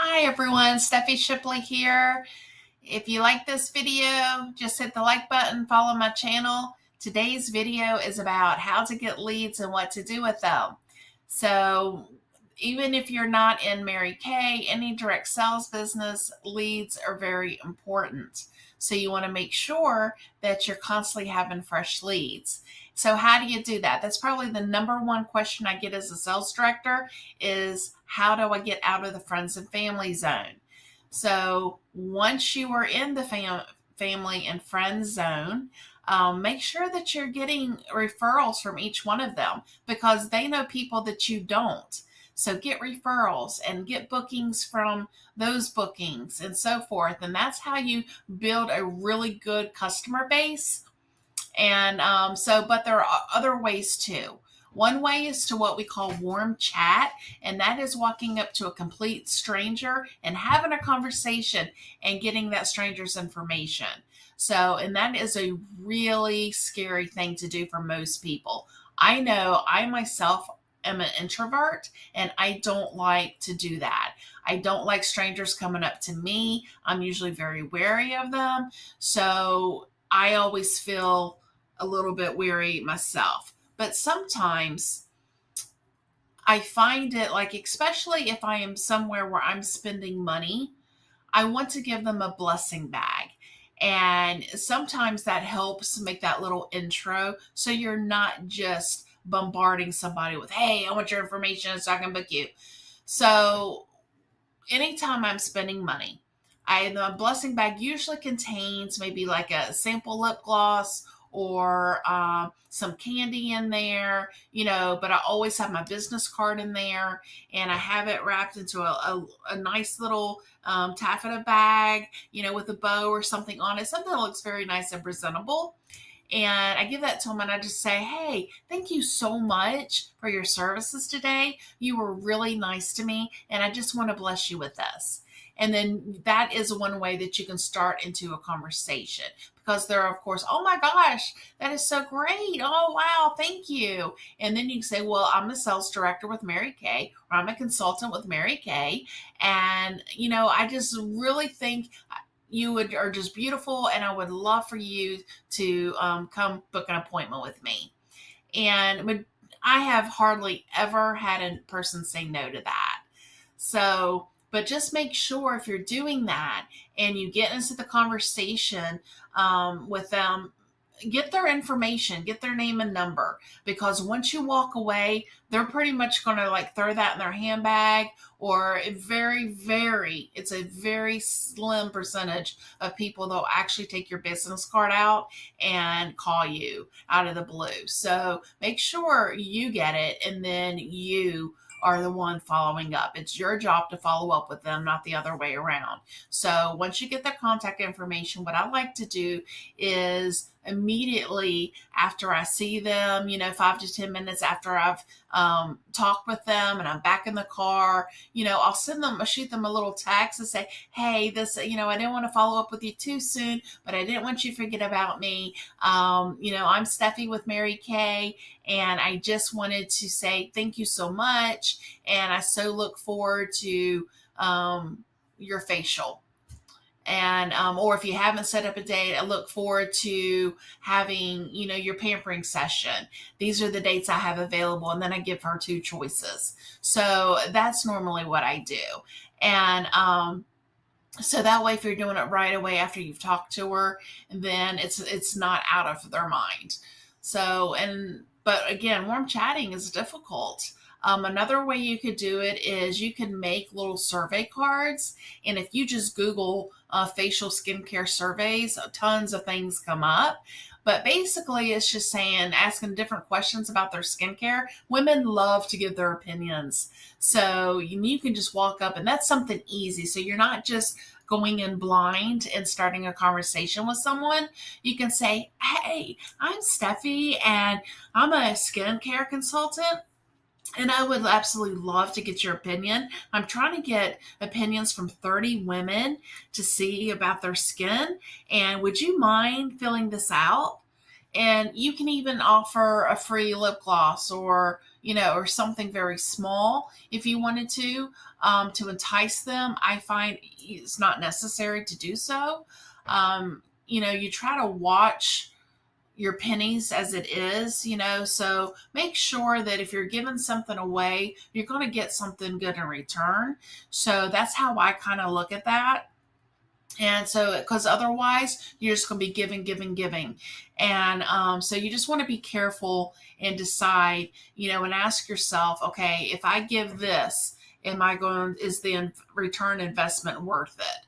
Hi everyone, Steffi Shipley here. If you like this video, just hit the like button, follow my channel. Today's video is about how to get leads and what to do with them. So even if you're not in Mary Kay, any direct sales business, leads are very important. So you want to make sure that you're constantly having fresh leads. So how do you do that? That's probably the number one question I get as a sales director is how do I get out of the friends and family zone? So once you are in the family and friends zone, make sure that you're getting referrals from each one of them because they know people that you don't. So get referrals and get bookings from those bookings and so forth. And that's how you build a really good customer base. And but there are other ways too. One way is to what we call warm chat, and that is walking up to a complete stranger and having a conversation and getting that stranger's information. So, and that is a really scary thing to do for most people. I know I myself am an introvert and I don't like to do that. I don't like strangers coming up to me. I'm usually very wary of them. So I always feel a little bit weary myself. But sometimes I find it like, especially if I am somewhere where I'm spending money, I want to give them a blessing bag. And sometimes that helps make that little intro so you're not just bombarding somebody with, hey, I want your information so I can book you. So anytime I'm spending money, the blessing bag usually contains maybe like a sample lip gloss or some candy in there, but I always have my business card in there and I have it wrapped into a nice little taffeta bag, with a bow or something on it, something that looks very nice and presentable. And I give that to them and I just say, hey, thank you so much for your services today. You were really nice to me and I just want to bless you with this. And then that is one way that you can start into a conversation because they're, of course, oh my gosh, that is so great. Oh, wow, thank you. And then you can say, well, I'm a sales director with Mary Kay, or I'm a consultant with Mary Kay. And, I just really think are just beautiful and I would love for you to come book an appointment with me. And I have hardly ever had a person say no to that. So, but just make sure if you're doing that and you get into the conversation with them, get their information, get their name and number, because once you walk away, they're pretty much going to like throw that in their handbag, or it's a very slim percentage of people that'll actually take your business card out and call you out of the blue. So make sure you get it and then you are the one following up. It's your job to follow up with them, not the other way around. So once you get their contact information, what I like to do is immediately after I see them, 5 to 10 minutes after I've talked with them and I'm back in the car, I'll shoot them a little text and say, hey, this, I didn't want to follow up with you too soon, but I didn't want you to forget about me. I'm Steffi with Mary Kay, and I just wanted to say thank you so much. And I so look forward to your facial. And or if you haven't set up a date, I look forward to having your pampering session. These are the dates I have available, and then I give her two choices. So that's normally what I do. And so that way, if you're doing it right away after you've talked to her, then it's not out of their mind. So, but again, warm chatting is difficult. Another way you could do it is you can make little survey cards. And if you just Google facial skincare surveys, tons of things come up. But basically, it's just asking different questions about their skincare. Women love to give their opinions. So you can just walk up, and that's something easy. So you're not just going in blind and starting a conversation with someone. You can say, hey, I'm Steffi, and I'm a skincare consultant. And I would absolutely love to get your opinion. I'm trying to get opinions from 30 women to see about their skin. And would you mind filling this out? And you can even offer a free lip gloss or, or something very small if you wanted to entice them. I find it's not necessary to do so. You try to watch your pennies as it is, so make sure that if you're giving something away, you're going to get something good in return. So that's how I kind of look at that. And so, because otherwise, you're just going to be giving, giving, giving. And so you just want to be careful and decide, and ask yourself, okay, if I give this, is the return investment worth it?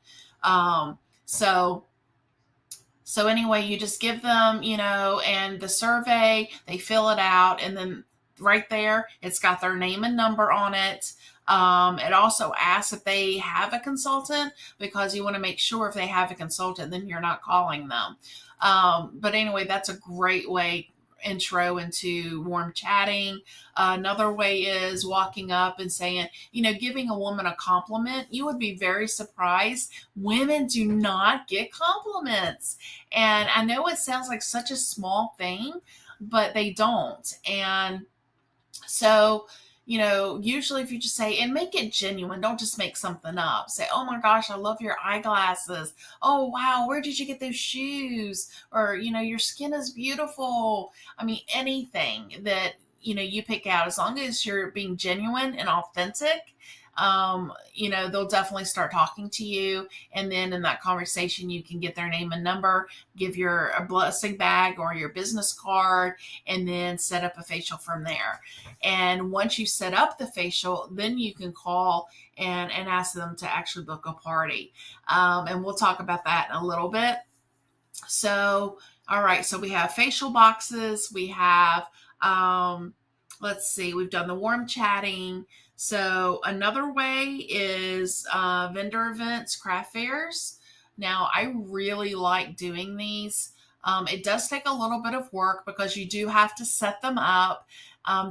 So anyway, you just give them, and the survey, they fill it out, and then right there, it's got their name and number on it. It also asks if they have a consultant, because you want to make sure if they have a consultant, then you're not calling them. But anyway, that's a great way intro into warm chatting. Another way is walking up and saying, giving a woman a compliment. You would be very surprised. Women do not get compliments. And I know it sounds like such a small thing, but they don't. And so, usually if you just say, and make it genuine, don't just make something up. Say, oh my gosh, I love your eyeglasses. Oh, wow, where did you get those shoes? Or, your skin is beautiful. I mean, anything that, you pick out, as long as you're being genuine and authentic, they'll definitely start talking to you. And then in that conversation, you can get their name and number, give a blessing bag or your business card, and then set up a facial from there. And once you set up the facial, then you can call and ask them to actually book a party. And we'll talk about that in a little bit. So, all right. So we have facial boxes. We have, let's see, we've done the warm chatting. So another way is vendor events, craft fairs. Now, I really like doing these. It does take a little bit of work because you do have to set them up.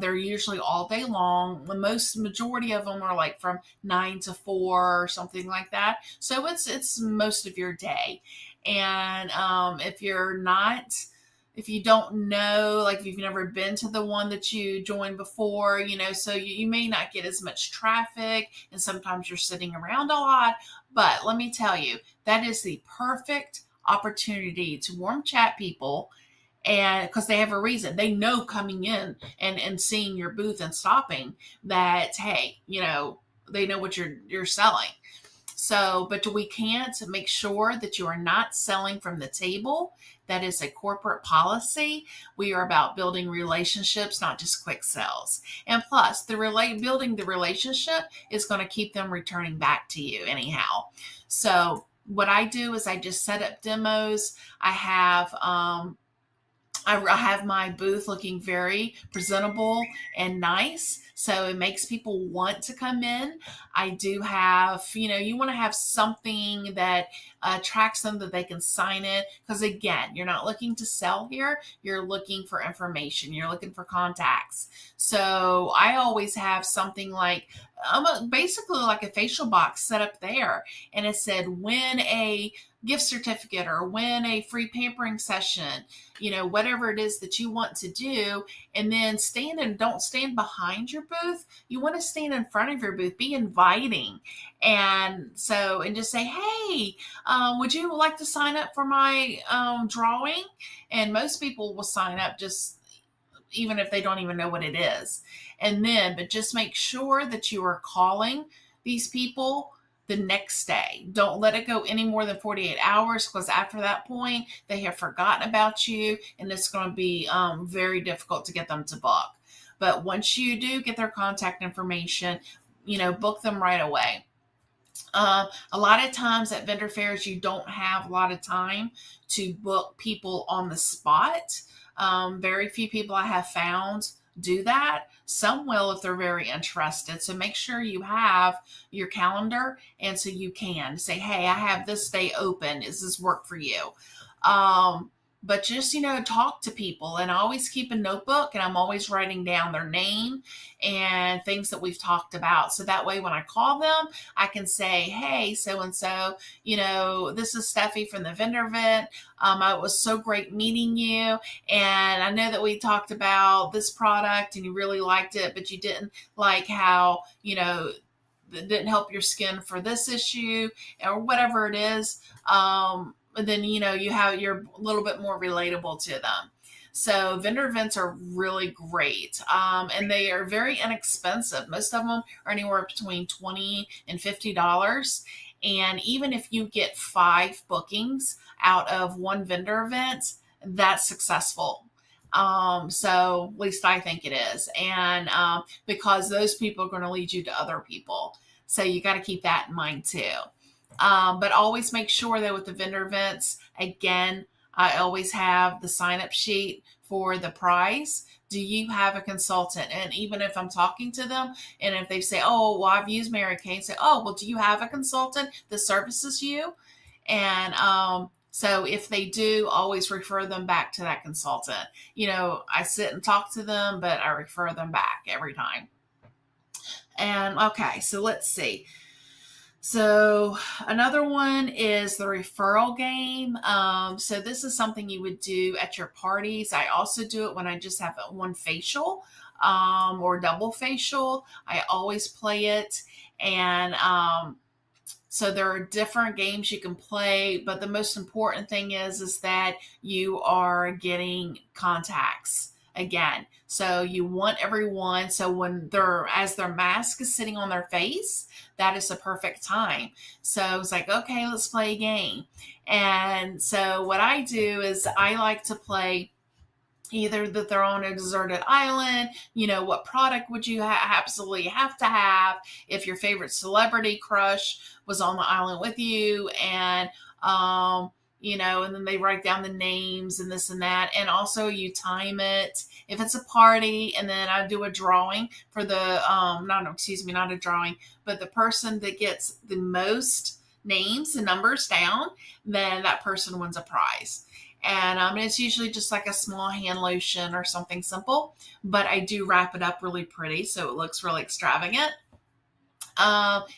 They're usually all day long. The majority of them are like from 9 to 4 or something like that. So it's most of your day. And if you don't know, like if you've never been to the one that you joined before, so you may not get as much traffic, and sometimes you're sitting around a lot. But let me tell you, that is the perfect opportunity to warm chat people, and because they have a reason. They know coming in and seeing your booth and stopping that, hey, they know what you're selling. So, but we can't make sure that you are not selling from the table. That is a corporate policy. We are about building relationships, not just quick sales. And plus, building the relationship is going to keep them returning back to you anyhow. So what I do is I just set up demos. I have my booth looking very presentable and nice, so it makes people want to come in. I do have, you want to have something that attracts them, that they can sign it. Because again, you're not looking to sell here. You're looking for information. You're looking for contacts. So I always have something like, basically like a facial box set up there. And it said, win a gift certificate or win a free pampering session, whatever it is that you want to do. And then don't stand behind your booth. You want to stand in front of your booth, be inviting. And just say, hey, would you like to sign up for my drawing? And most people will sign up, just even if they don't even know what it is. But just make sure that you are calling these people the next day. Don't let it go any more than 48 hours, because after that point, they have forgotten about you, and it's going to be very difficult to get them to book. But once you do get their contact information, book them right away. A lot of times at vendor fairs, you don't have a lot of time to book people on the spot. Very few people I have found do that. Some will if they're very interested. So make sure you have your calendar, and so you can say, hey, I have this day open. Does this work for you? but just, talk to people, and I always keep a notebook, and I'm always writing down their name and things that we've talked about. So that way when I call them, I can say, hey, so and so, this is Steffi from the vendor event. It was so great meeting you. And I know that we talked about this product and you really liked it, but you didn't like how, that didn't help your skin for this issue or whatever it is. And then, you're a little bit more relatable to them. So vendor events are really great. And they are very inexpensive. Most of them are anywhere between $20 and $50. And even if you get 5 bookings out of one vendor event, that's successful. So at least I think it is. And because those people are going to lead you to other people. So you got to keep that in mind too. But always make sure that with the vendor events, again, I always have the sign up sheet for the price. Do you have a consultant? And even if I'm talking to them and if they say, oh, well, I've used Mary Kay, say, oh, well, do you have a consultant that services you? And so if they do, always refer them back to that consultant. I sit and talk to them, but I refer them back every time. And okay, so let's see. So another one is the referral game. So this is something you would do at your parties. I also do it when I just have one facial or double facial. I always play it. And so there are different games you can play, but the most important thing is that you are getting contacts again. So you want everyone. So when as their mask is sitting on their face, that is the perfect time. So it's like, okay, let's play a game. And so what I do is I like to play either that they're on a deserted island, what product would you absolutely have to have if your favorite celebrity crush was on the island with you, and and then they write down the names and this and that. And also you time it if it's a party, and then I do a drawing for the not a drawing, but the person that gets the most names and numbers down, then that person wins a prize. And it's usually just like a small hand lotion or something simple, but I do wrap it up really pretty so it looks really extravagant.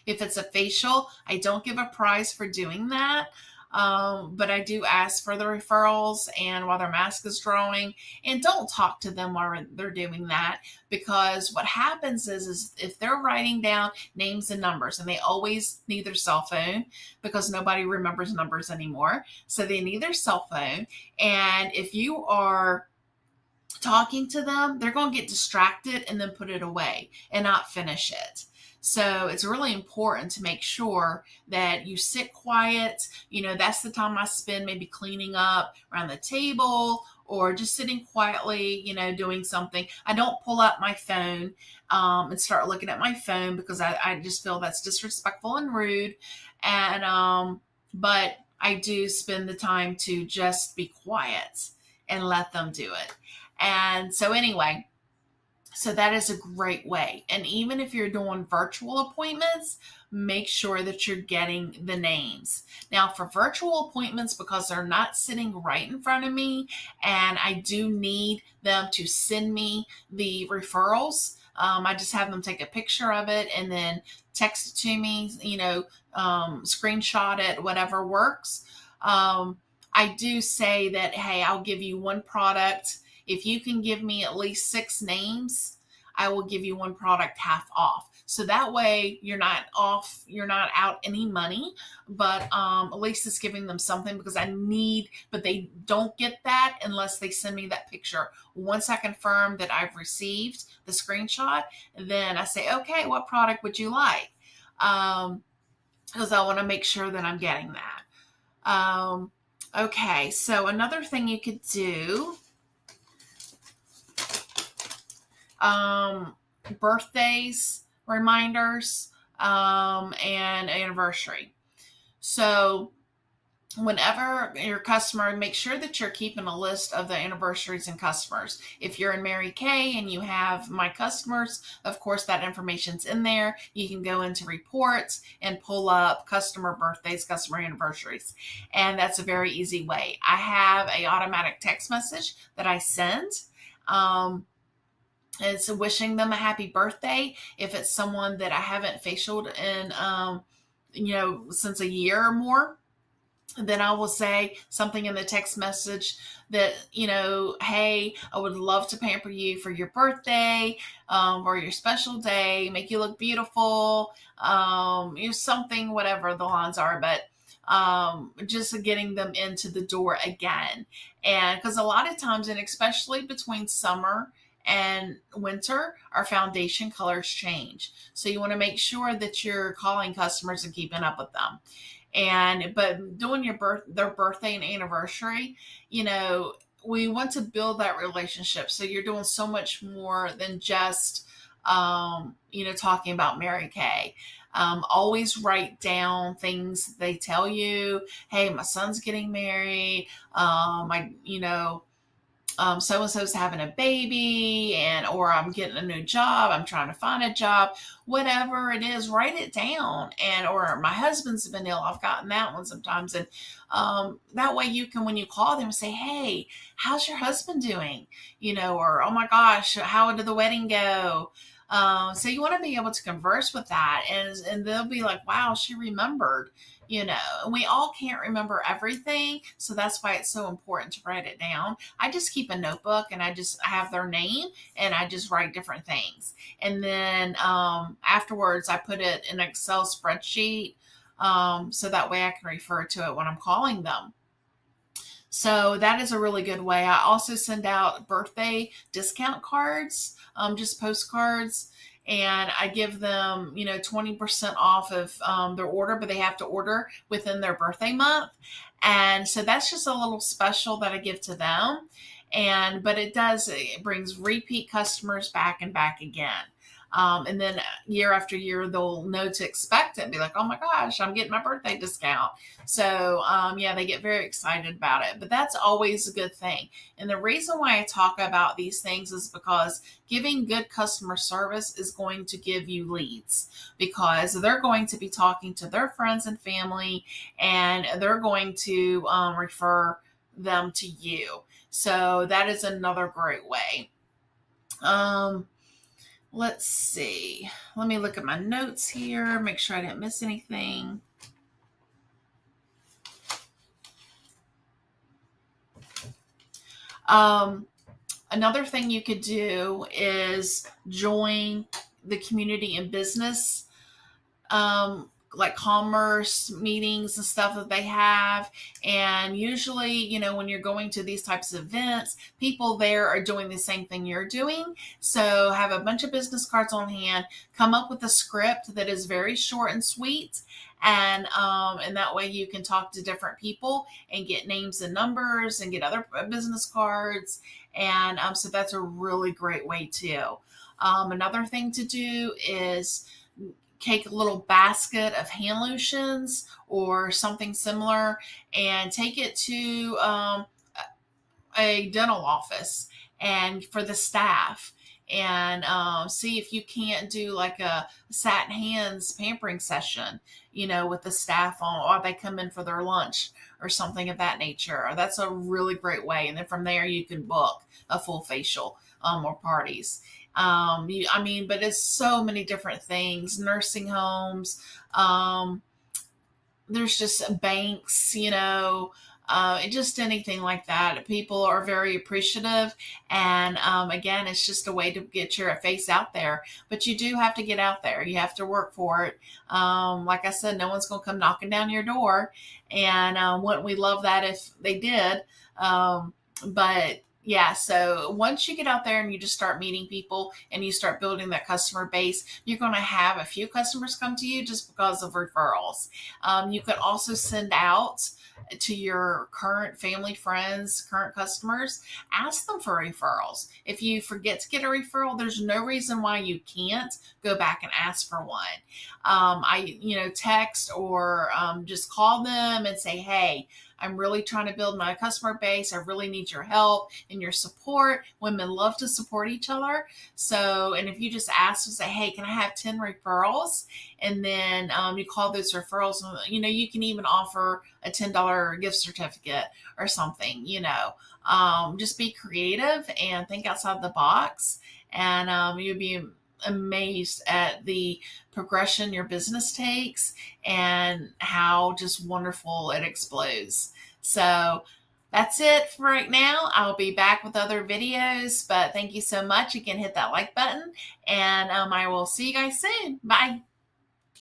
If it's a facial, I don't give a prize for doing that. But I do ask for the referrals and while their mask is drawing, and don't talk to them while they're doing that, because what happens is if they're writing down names and numbers, and they always need their cell phone because nobody remembers numbers anymore. So they need their cell phone. And if you are talking to them, they're going to get distracted and then put it away and not finish it. So it's really important to make sure that you sit quiet. That's the time I spend maybe cleaning up around the table or just sitting quietly, doing something. I don't pull out my phone and start looking at my phone because I just feel that's disrespectful and rude. And, but I do spend the time to just be quiet and let them do it. And so anyway, so that is a great way. And even if you're doing virtual appointments, make sure that you're getting the names. Now for virtual appointments, because they're not sitting right in front of me, and I do need them to send me the referrals, I just have them take a picture of it and then text it to me, screenshot it, whatever works. I do say that, hey, I'll give you one product. If you can give me at least 6 names, I will give you one product half off. So that way you're not out any money, but at least it's giving them something, because but they don't get that unless they send me that picture. Once I confirm that I've received the screenshot, then I say, okay, what product would you like? Because I want to make sure that I'm getting that. Okay, so another thing you could do, birthdays, reminders, and anniversary. So whenever your customer, make sure that you're keeping a list of the anniversaries and customers. If you're in Mary Kay and you have my customers, of course that information's in there. You can go into reports and pull up customer birthdays, customer anniversaries, and that's a very easy way. I have a automatic text message that I send. It's wishing them a happy birthday. If it's someone that I haven't facialed in since a year or more, then I will say something in the text message that, hey, I would love to pamper you for your birthday, or your special day, make you look beautiful, something, whatever the lines are, but just getting them into the door again. And because a lot of times, and especially between summer and winter, our foundation colors change. So you want to make sure that you're calling customers and keeping up with them. But doing their birthday and anniversary, we want to build that relationship. So you're doing so much more than just talking about Mary Kay. Always write down things they tell you. Hey, my son's getting married. So and so's having a baby, or I'm getting a new job, I'm trying to find a job, whatever it is, write it down. Or my husband's been ill, I've gotten that one sometimes. And that way you can, when you call them, say, hey, how's your husband doing? Or, oh my gosh, how did the wedding go? So you want to be able to converse with that, and they'll be like, wow, she remembered. And we all can't remember everything. So that's why it's so important to write it down. I just keep a notebook, and I have their name, and I just write different things. And then afterwards, I put it in an Excel spreadsheet, so that way I can refer to it when I'm calling them. So that is a really good way. I also send out birthday discount cards, just postcards, and I give them, 20% off of their order, but they have to order within their birthday month. And so that's just a little special that I give to them. But it brings repeat customers back and back again. And then year after year, they'll know to expect it and be like, oh my gosh, I'm getting my birthday discount. So, they get very excited about it. But that's always a good thing. And the reason why I talk about these things is because giving good customer service is going to give you leads, because they're going to be talking to their friends and family, and they're going to refer them to you. So that is another great way. Let's see. Let me look at my notes here, make sure I didn't miss anything. Another thing you could do is join the community and business, like commerce meetings and stuff that they have. And usually, when you're going to these types of events, people there are doing the same thing you're doing. So have a bunch of business cards on hand, come up with a script that is very short and sweet. And that way you can talk to different people and get names and numbers and get other business cards. And so that's a really great way too. Another thing to do is take a little basket of hand lotions or something similar and take it to a dental office and for the staff, and see if you can't do like a satin hands pampering session, with the staff on, or they come in for their lunch or something of that nature. That's a really great way. And then from there you can book a full facial or parties. But it's so many different things. Nursing homes, there's just banks, just anything like that. People are very appreciative. And again, it's just a way to get your face out there. But you do have to get out there. You have to work for it. Like I said, no one's going to come knocking down your door. And wouldn't we love that if they did? But Yeah, so once you get out there and you just start meeting people and you start building that customer base, you're going to have a few customers come to you just because of referrals. You can also send out to your current family, friends, current customers, ask them for referrals. If you forget to get a referral, there's no reason why you can't go back and ask for one. Text or just call them and say, hey, I'm really trying to build my customer base. I really need your help and your support. Women love to support each other. So, and if you just ask and say, hey, can I have 10 referrals? And then you call those referrals, you can even offer a $10 gift certificate or something, just be creative and think outside the box. And you'll be amazed at the progression your business takes and how just wonderful it explodes. So that's it for right now. I'll be back with other videos, but thank you so much. Again, hit that like button, and I will see you guys soon. Bye.